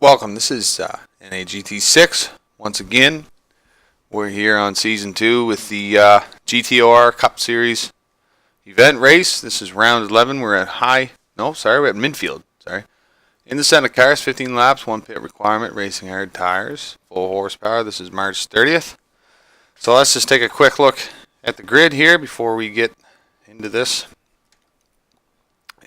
Welcome, this is NAGT6. Once again, we're here on Season 2 with the GTOR Cup Series event race. This is round 11. We're at we're at Midfield. In the set of cars, 15 laps, 1 pit requirement, racing hard tires, full horsepower. This is March 30th. So let's just take a quick look at the grid here before we get into this.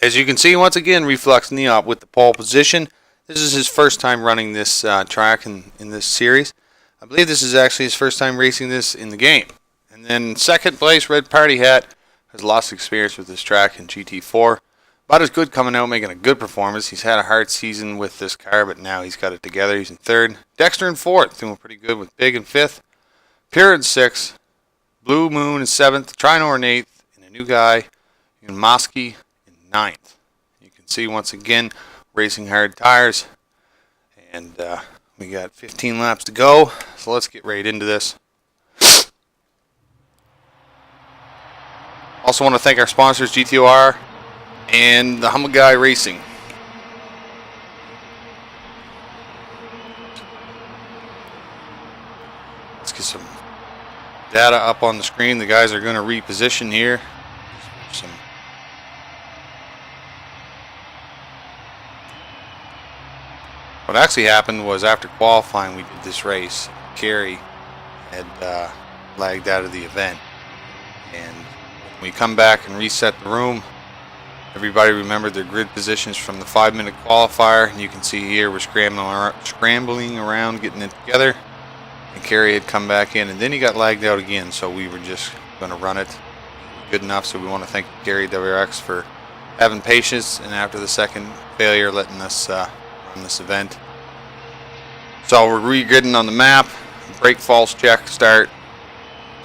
As you can see, once again, Reflex Neop with the pole position. This is his first time running this track in this series. I believe this is actually his first time racing this in the game. And then second place, Red Party Hat, has lots of experience with this track in GT4. About as good coming out, making a good performance. He's had a hard season with this car, but now he's got it together. He's in third. Dexter in fourth, doing pretty good with Big in fifth. Pure in sixth. Blue Moon in seventh. Trinor in eighth. And a new guy, Mosky, in ninth. You can see once again, racing hard tires, and we got 15 laps to go, so let's get right into this. Also want to thank our sponsors, GTOR and the Humble Guy Racing. Let's get some data up on the screen. The guys are going to reposition here. What actually happened was after qualifying we did this race, Kerry had lagged out of the event, and when we come back and reset the room, everybody remembered their grid positions from the 5-minute qualifier, and you can see here we're scrambling around getting it together, and Kerry had come back in, and then he got lagged out again, so we were just going to run it good enough. So we want to thank Kerry WRX for having patience, and after the second failure letting us this event. So we're re-gridding on the map. Brake false check, start.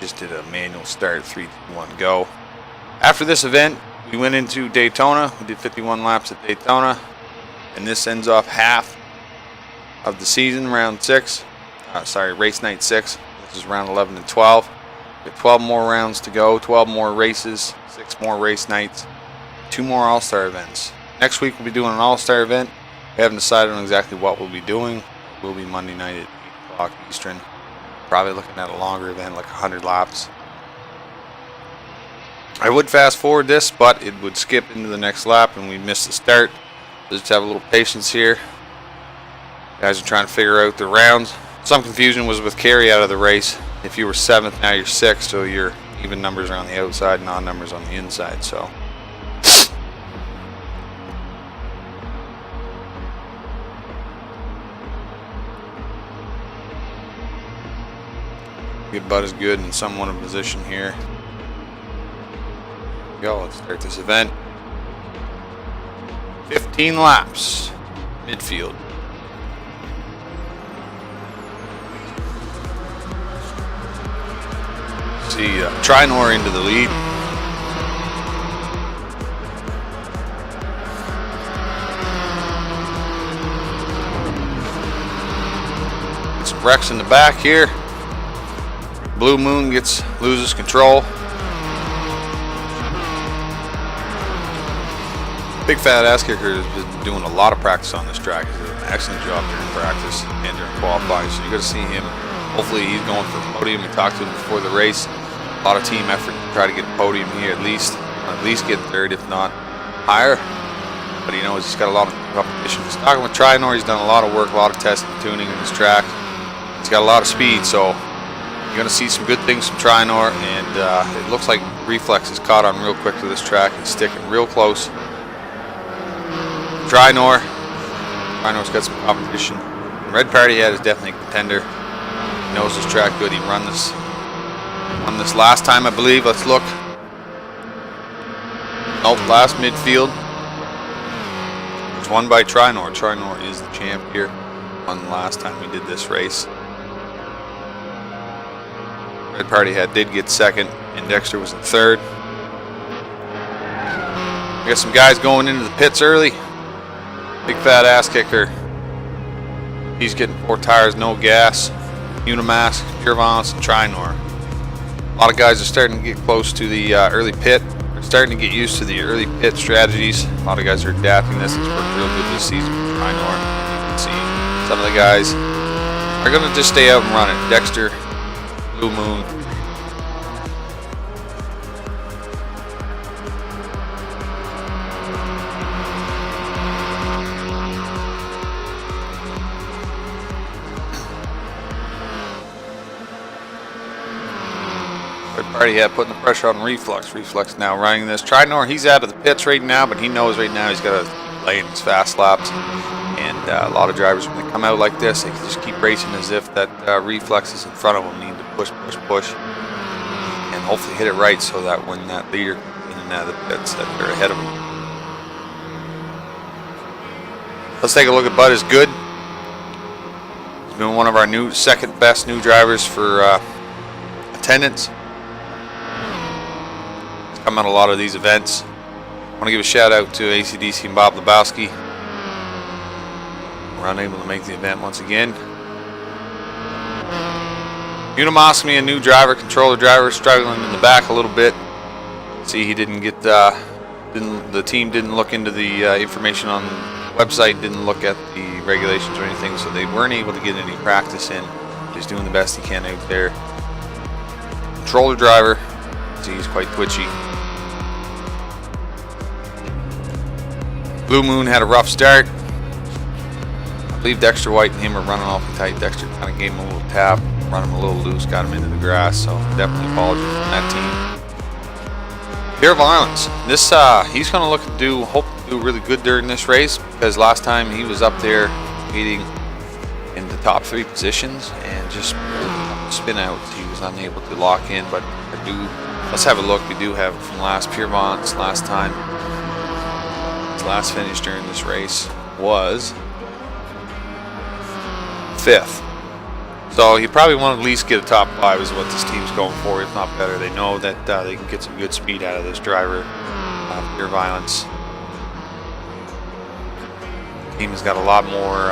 Just did a manual start, 3, 2, 1, go. After this event, we went into Daytona. We did 51 laps at Daytona, and this ends off half of the season, round 6. Race night 6. This is round 11 and 12. We have 12 more rounds to go, 12 more races, 6 more race nights, 2 more All-Star events. Next week we'll be doing an All-Star event. We haven't decided on exactly what we'll be doing. It will be Monday night at 8 o'clock Eastern. Probably looking at a longer event, like 100 laps. I would fast forward this, but it would skip into the next lap and we missed the start. So just have a little patience here. Guys are trying to figure out the rounds. Some confusion was with Kerry out of the race. If you were 7th, now you're 6th, so your even numbers are on the outside, non-numbers on the inside. So get about as good in somewhat of a position here. Go, let's start this event. 15 laps, Midfield. See Trinor into the lead. Get some wrecks in the back here. Blue Moon loses control. Big Fat Ass Kicker has been doing a lot of practice on this track. He did an excellent job during practice and during qualifying. So you're going to see him. Hopefully he's going for a podium. We talked to him before the race. A lot of team effort to try to get a podium here at least get third, if not higher. But he knows he's got a lot of competition. He's talking with Trinor. He's done a lot of work, a lot of testing, tuning in this track. He's got a lot of speed, so you're going to see some good things from Trinor, and it looks like Reflex is caught on real quick to this track and sticking real close. Trinor's got some competition. Red Party Hat is definitely a contender. He knows this track good. He run this last time, I believe. Let's look. Nope, last Midfield. It's won by Trinor. Trinor is the champ here. Won the last time we did this race. Red Party Hat did get second, and Dexter was in third. We got some guys going into the pits early. Big Fat Ass Kicker. He's getting 4 tires, no gas. Unimask, Pure Violence, and Trinor. A lot of guys are starting to get close to the early pit. They're starting to get used to the early pit strategies. A lot of guys are adapting this. It's worked real good this season with Trinor. You can see Some of the guys are going to just stay out and run it. Dexter, Blue Moon. Party Hat putting the pressure on Reflux. Reflux now running this. Trinor, he's out of the pits right now, but he knows right now he's got to lay in his fast laps. And a lot of drivers, when they come out like this, they can just keep racing as if that Reflex is in front of them. They need to push, push, push, and hopefully hit it right so that when that leader in and out of the pits, that they're ahead of them. Let's take a look at Bud is Good. He's been one of our second best new drivers for attendance. Come on a lot of these events. I want to give a shout out to ACDC and Bob Lebowski. We're unable to make the event once again. Unimosky, a new driver, controller driver, struggling in the back a little bit. See, he didn't get the team didn't look into the information on the website, didn't look at the regulations or anything, so they weren't able to get any practice in. He's doing the best he can out there. Controller driver. See, he's quite twitchy. Blue Moon had a rough start. I believe Dexter White and him are running awfully tight. Dexter kind of gave him a little tap, run him a little loose, got him into the grass, so definitely apologies from that team. Pure Violence. This he's going to look to hope to do really good during this race, because last time he was up there leading in the top 3 positions and just spin out. He was unable to lock in, but let's have a look. We do have from Pure Violence last time. His last finish during this race was 5th. So he probably want to at least get a top 5 is what this team's going for, if not better. They know that they can get some good speed out of this driver, Pure Violence. The team has got a lot more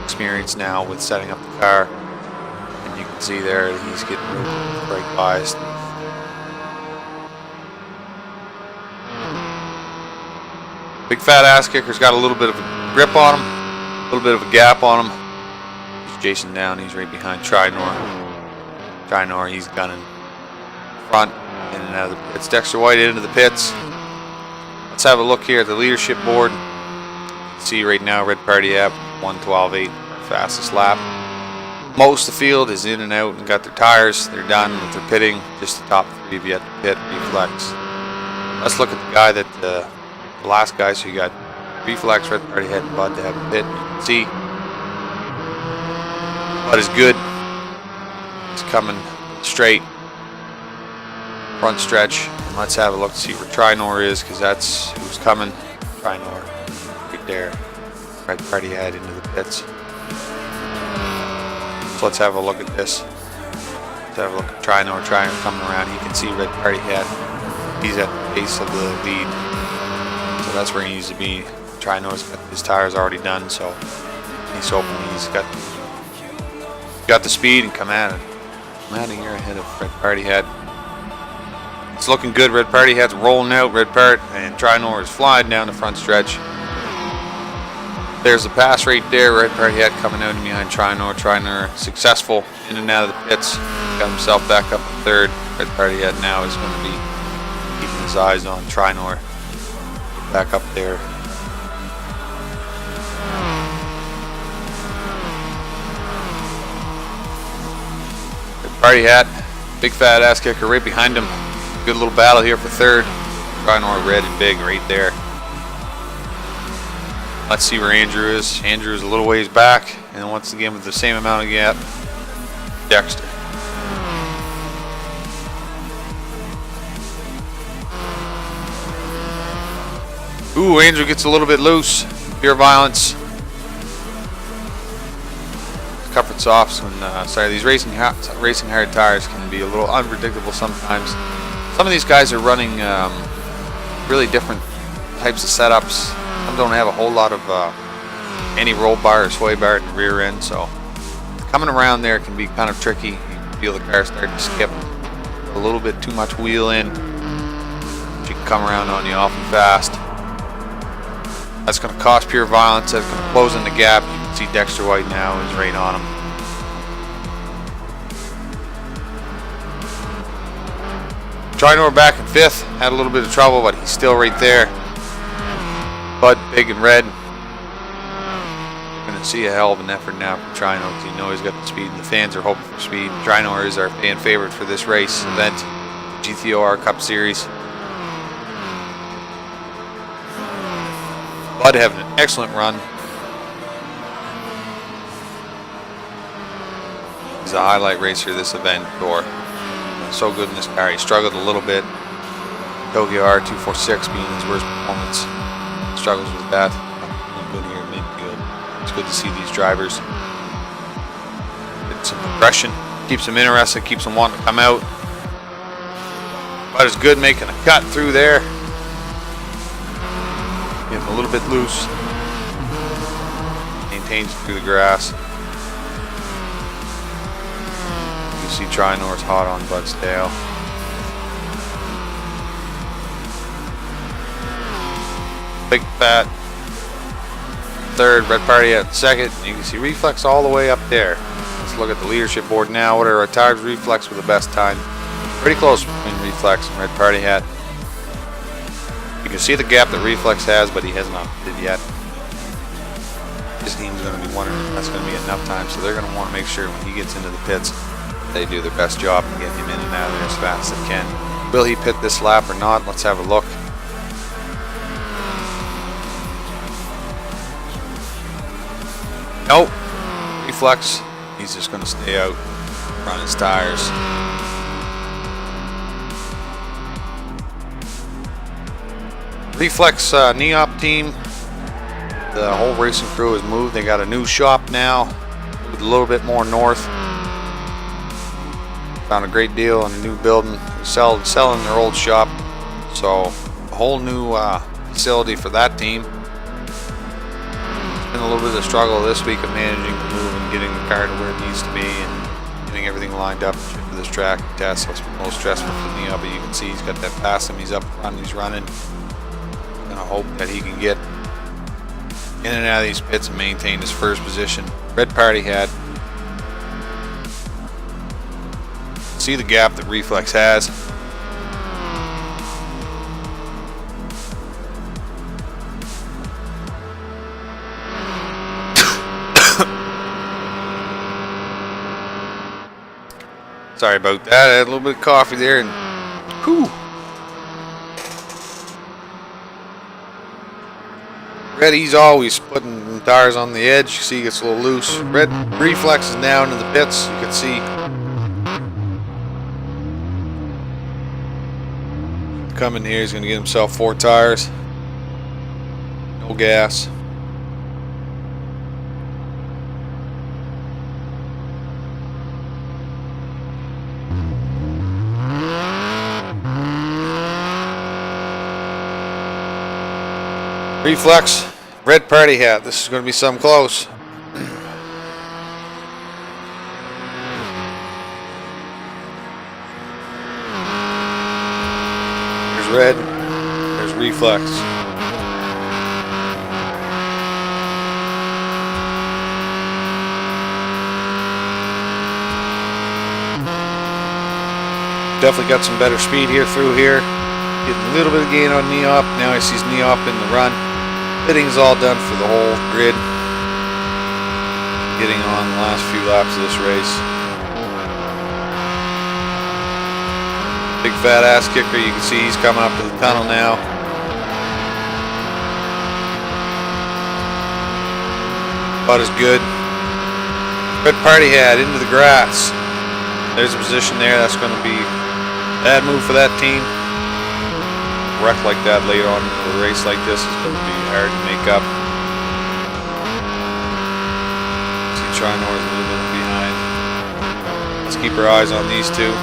experience now with setting up the car. And you can see there he's getting really brake biased. Big fat ass kicker's got a little bit of a grip on him, a little bit of a gap on him. He's chasing down, he's right behind Trinor. Trinor, he's gunning front, in and out of the pits. Dexter White into the pits. Let's have a look here at the leadership board. See right now, Red Party app 1:12.8, fastest lap. Most of the field is in and out and got their tires. They're done with their pitting. Just the top 3 have yet to pit. Reflex. Let's look at the guy that the last guy. So you got Reflex, Red Party Head, and Bud to have a pit. You can see Bud is Good. He's coming straight front stretch. And let's have a look to see where Trinor is, because that's who's coming. Trinor right there. Red Party Head into the pits. So let's have a look at this. Let's have a look at Trinor coming around. You can see Red Party Hat. He's at the base of the lead. So that's where he needs to be. Trinor's got his tires already done, so he's hoping he's got the speed and come at it. Come out of here ahead of Red Party Hat. It's looking good. Red Party Hat's rolling out. Red Part and Trinor is flying down the front stretch. There's the pass right there. Red Party Hat coming out behind Trinor. Trinor successful in and out of the pits. Got himself back up in 3rd. Red Party Hat now is going to be keeping his eyes on Trinor. Back up there. Red Party Hat, big fat ass kicker right behind him. Good little battle here for 3rd. Trinor red and big right there. Let's see where Andrew is. Andrew is a little ways back, and once again with the same amount of gap, Dexter. Ooh, Andrew gets a little bit loose. Pure Violence. Comfort softs when these racing hard tires can be a little unpredictable sometimes. Some of these guys are running really different types of setups. Some don't have a whole lot of any roll bar or sway bar in the rear end, so coming around there can be kind of tricky. You can feel the car starting to skip a little bit too much wheel in. She can come around on you awfully fast. That's going to cost Pure Violence. That's going to close in the gap. You can see Dexter White now is right on him. Trinor back in 5th. Had a little bit of trouble, but he's still right there. Bud, big and red. Going to see a hell of an effort now from Trinor because you know he's got the speed and the fans are hoping for speed. Trinor is our fan favorite for this race event, GTOR Cup Series. Bud having an excellent run. He's a highlight racer this event for. So good in this car. He struggled a little bit. GTOR 246 being his worst performance. Struggles with that. Good here at Midfield. It's good to see these drivers get some progression. Keeps them interested. Keeps them wanting to come out. But it's good making a cut through there. Getting a little bit loose. Maintains it through the grass. You see Trinor's hot on Bud's tail. Big Fat 3rd, Red Party at 2nd. You can see Reflex all the way up there. Let's look at the leadership board now. What are our times? Reflex with the best time. Pretty close between Reflex and Red Party hat. You can see the gap that Reflex has, but he hasn't updated yet. His team's going to be wondering if that's going to be enough time, so they're going to want to make sure when he gets into the pits, they do their best job and get him in and out of there as fast as they can. Will he pit this lap or not? Let's have a look. Nope. Reflex. He's just going to stay out, run his tires. Reflex NEOP team. The whole racing crew has moved. They got a new shop now, moved a little bit more north. Found a great deal in a new building. Selling their old shop, so a whole new facility for that team. It's been a little bit of a struggle this week of managing the move and getting the car to where it needs to be and getting everything lined up for this track test. So it's been most stressful for me, but you can see he's got that past him. He's up front. He's running. Gonna hope that he can get in and out of these pits and maintain his first position. Red Party had. See the gap that Reflex has. Sorry about that. I had a little bit of coffee there and whew. Red, he's always putting tires on the edge. You see he gets a little loose. Red Reflex is down in the pits. You can see coming here, he's going to get himself 4 tires. No gas. Reflex, Red Party hat. This is going to be something close. Red, there's Reflex. Definitely got some better speed here through here. Getting a little bit of gain on NEOP. Now he sees NEOP in the run. Fitting's all done for the whole grid. Getting on the last few laps of this race. Big fat ass kicker, you can see he's coming up to the tunnel now. Bud is good. Red Party hat into the grass. There's a position there. That's going to be a bad move for that team. Wreck like that later on in a race like this is going to be hard to make up. See Trinor's a little bit behind. Let's keep our eyes on these two.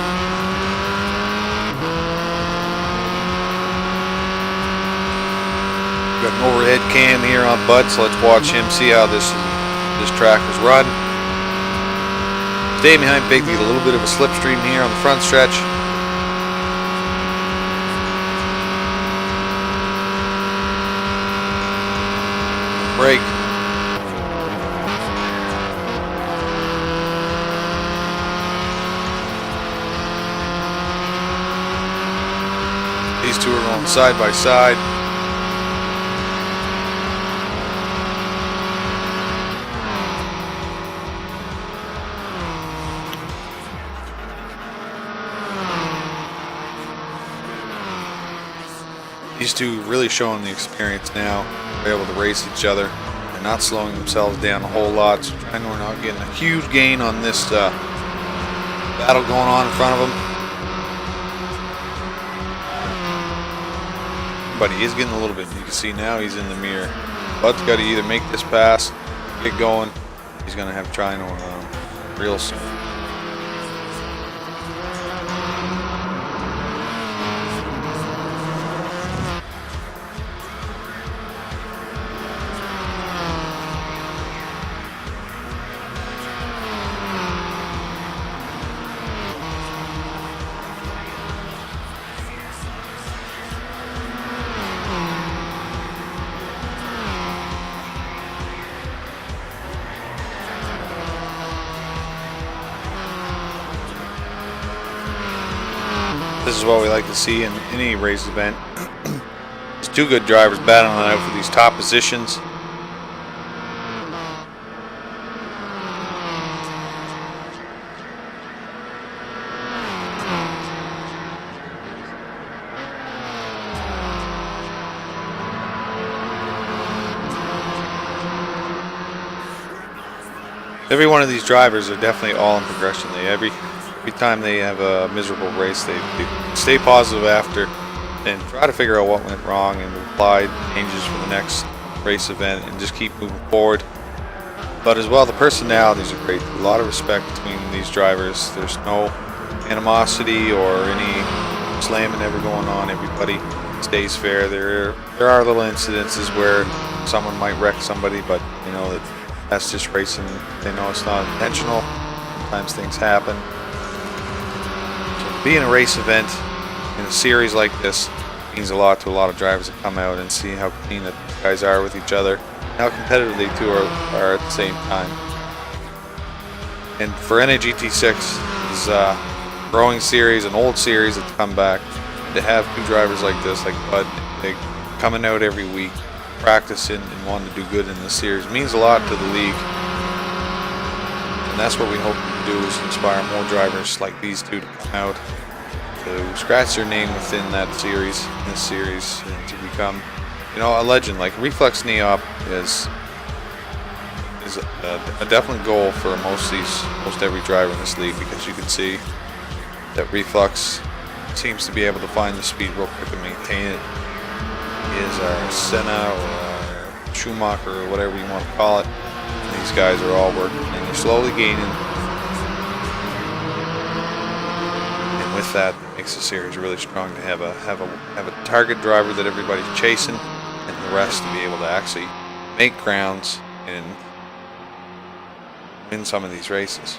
Got an overhead cam here on Bud, so let's watch him see how this track is run. Stay behind Big, get a little bit of a slipstream here on the front stretch. Brake. These two are going side by side. These two really showing the experience now. They're able to race each other. They're not slowing themselves down a whole lot. So I know we're not getting a huge gain on this battle going on in front of them. But he is getting a little bit. You can see now he's in the mirror. Bud's got to either make this pass, get going. He's going to have trying on real soon. This is what we like to see in any race event. It's two good drivers battling it out for these top positions. Every one of these drivers are definitely all in progression. Every time they have a miserable race, they stay positive after and try to figure out what went wrong and apply changes for the next race event and just keep moving forward. But as well, the personalities are great. A lot of respect between these drivers. There's no animosity or any slamming ever going on. Everybody stays fair. There are little incidences where someone might wreck somebody, but you know that's just racing. They know it's not intentional. Sometimes things happen. So being a race event in a series like this means a lot to a lot of drivers that come out and see how clean the guys are with each other, and how competitive they two are at the same time. And for NAGT6 is a growing series, an old series that's come back. To have two drivers like this, like Bud, they coming out every week, practicing and wanting to do good in this series means a lot to the league. And that's what we hope to do, is inspire more drivers like these two to come out, to scratch their name within that series, in this series, and to become, you know, a legend. Like Reflex Neop is a definite goal for most every driver in this league, because you can see that Reflex seems to be able to find the speed real quick and maintain it. He is our Senna or our Schumacher or whatever you want to call it. And these guys are all working and they're slowly gaining. And with that, it makes the series really strong to have a target driver that everybody's chasing, and the rest to be able to actually make grounds and win some of these races.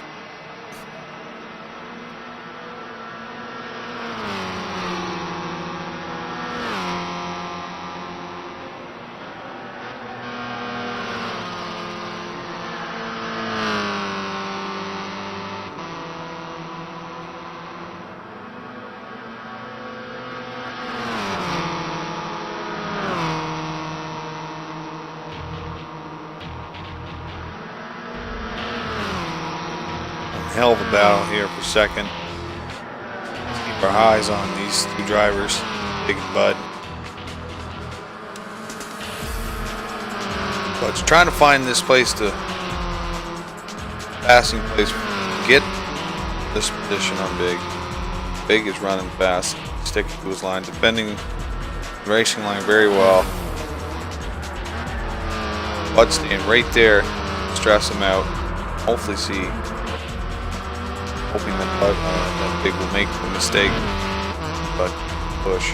Hell of a battle here for second. Let's keep our eyes on these two drivers, Big and Bud. Bud's trying to find this place to passing place, get this position on Big. Big is running fast, sticking to his line, defending the racing line very well. Bud staying right there, stress him out. Hopefully see. Hoping that Big will make the mistake, but push.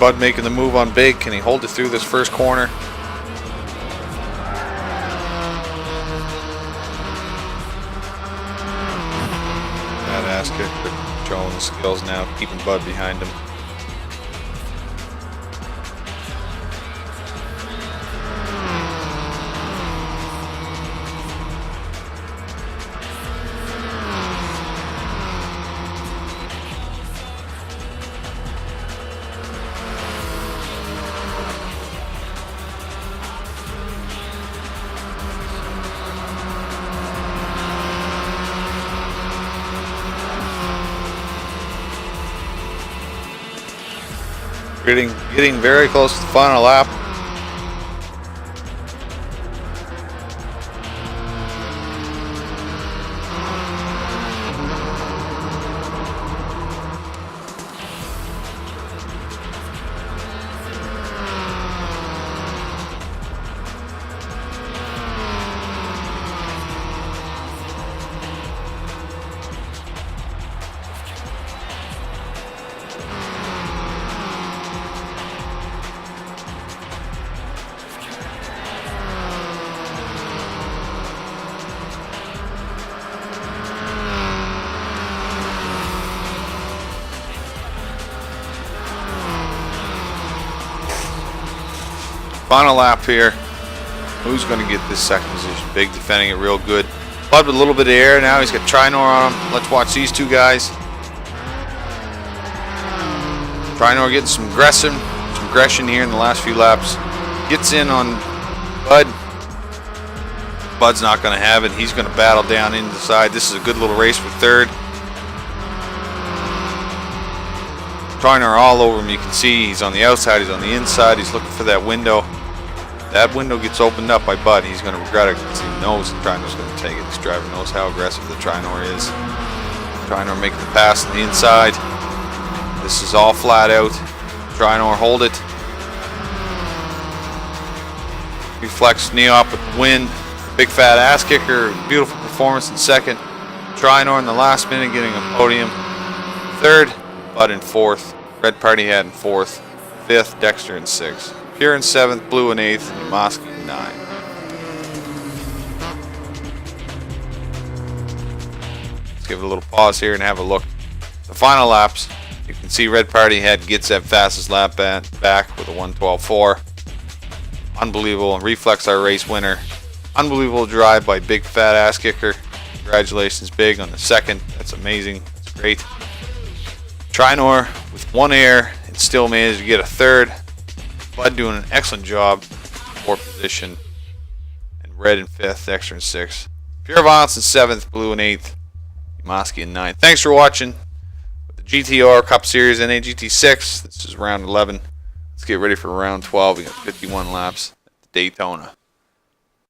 Bud making the move on Big. Can he hold it through this first corner? That ass kick. Showing the skills now, keeping Bud behind him. Getting very close to the final lap. Final lap here. Who's going to get this second position? Big defending it real good. Bud with a little bit of air now. He's got Trinor on him. Let's watch these two guys. Trinor getting some aggression here in the last few laps. Gets in on Bud. Bud's not going to have it. He's going to battle down into the side. This is a good little race for third. Trinor all over him. You can see he's on the outside. He's on the inside. He's looking for that window. That window gets opened up by Bud. He's going to regret it because he knows the Trinor's going to take it. This driver knows how aggressive the Trinor is. Trinor making the pass on the inside. This is all flat out. Trinor hold it. Reflex Neop with the win. Big fat ass kicker. Beautiful performance in second. Trinor in the last minute getting a podium. Third, Bud in fourth. Red Party Hat in fourth. Fifth, Dexter in sixth. Pure in seventh, Blue in eighth, and Mosky in ninth. Let's give it a little pause here and have a look. The final laps, you can see Red Party Head gets that fastest lap back with a 1:12.4. Unbelievable. Reflex, our race winner. Unbelievable drive by Big Fat Ass Kicker. Congratulations, Big, on the second. That's amazing. That's great. Trinor with one air and still managed to get a third. Bud doing an excellent job. Fourth position. And Red in fifth, Dexter in sixth. Pure Violence in seventh, Blue in eighth, Mosky in ninth. Thanks for watching the GTOR Cup Series NAGT6. This is round 11. Let's get ready for round 12. We got 51 laps at Daytona.